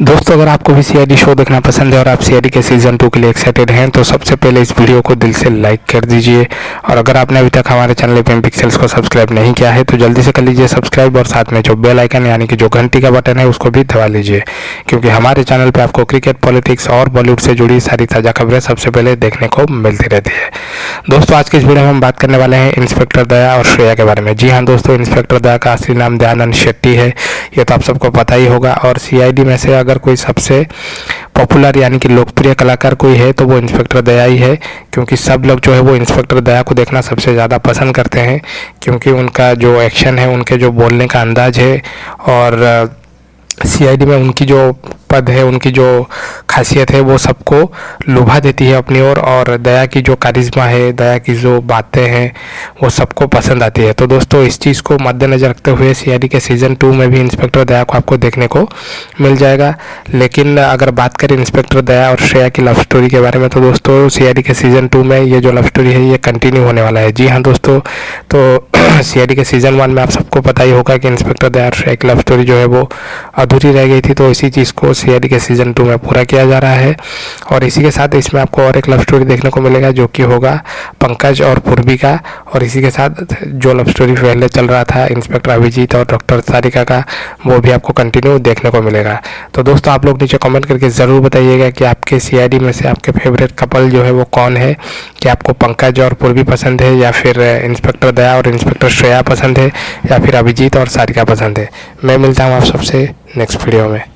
दोस्तों, अगर आपको भी सीआईडी शो देखना पसंद है और आप सीआईडी के सीज़न 2 के लिए एक्साइटेड हैं तो सबसे पहले इस वीडियो को दिल से लाइक कर दीजिए। और अगर आपने अभी तक हमारे चैनल पेम पिक्सल्स को सब्सक्राइब नहीं किया है तो जल्दी से कर लीजिए सब्सक्राइब, और साथ में जो बेल आइकन यानी कि जो घंटी का बटन है उसको भी दबा लीजिए, क्योंकि हमारे चैनल पर आपको क्रिकेट, पॉलिटिक्स और बॉलीवुड से जुड़ी सारी ताज़ा खबरें सबसे पहले देखने को मिलती रहती है। दोस्तों, आज की इस वीडियो में हम बात करने वाले हैं इंस्पेक्टर दया और श्रेया के बारे में। जी हाँ दोस्तों, इंस्पेक्टर दया का असली नाम दयानंद शेट्टी है, ये तो आप सबको पता ही होगा। और सीआईडी में से अगर कोई सबसे पॉपुलर यानी कि लोकप्रिय कलाकार कोई है तो वो इंस्पेक्टर दया ही है, क्योंकि सब लोग जो है वो इंस्पेक्टर दया को देखना सबसे ज़्यादा पसंद करते हैं, क्योंकि उनका जो एक्शन है, उनके जो बोलने का अंदाज है और सीआईडी में उनकी जो पद है, उनकी जो खासियत है वो सबको लुभा देती है अपनी ओर। और दया की जो कारिश्मा है, दया की जो बातें हैं वो सबको पसंद आती है। तो दोस्तों, इस चीज़ को मद्देनज़र रखते हुए सीआईडी के सीज़न 2 में भी इंस्पेक्टर दया को आपको देखने को मिल जाएगा। लेकिन अगर बात करें इंस्पेक्टर दया और श्रेया की लव स्टोरी के बारे में तो दोस्तों, सीआईडी के सीज़न 2 में ये जो लव स्टोरी है ये कंटिन्यू होने वाला है। जी हाँ दोस्तों, तो सीआईडी के सीज़न 1 में आप सबको पता ही होगा कि इंस्पेक्टर दया और श्रेया की लव स्टोरी जो है वो अधूरी रह गई थी, तो इसी चीज़ को सीआईडी के सीज़न 2 में पूरा किया जा रहा है। और इसी के साथ इसमें आपको और एक लव स्टोरी देखने को मिलेगा जो कि होगा पंकज और पूर्वी का। और इसी के साथ जो लव स्टोरी पहले चल रहा था इंस्पेक्टर अभिजीत और डॉक्टर सारिका का, वो भी आपको कंटिन्यू देखने को मिलेगा। तो दोस्तों, आप लोग नीचे कमेंट करके ज़रूर बताइएगा कि आपके सीआईडी में से आपके फेवरेट कपल जो है वो कौन है, कि आपको पंकज और पूर्वी पसंद है, या फिर इंस्पेक्टर दया और इंस्पेक्टर श्रेया पसंद है, या फिर अभिजीत और सारिका पसंद है। मैं मिलता हूँ आप सबसे नेक्स्ट वीडियो में।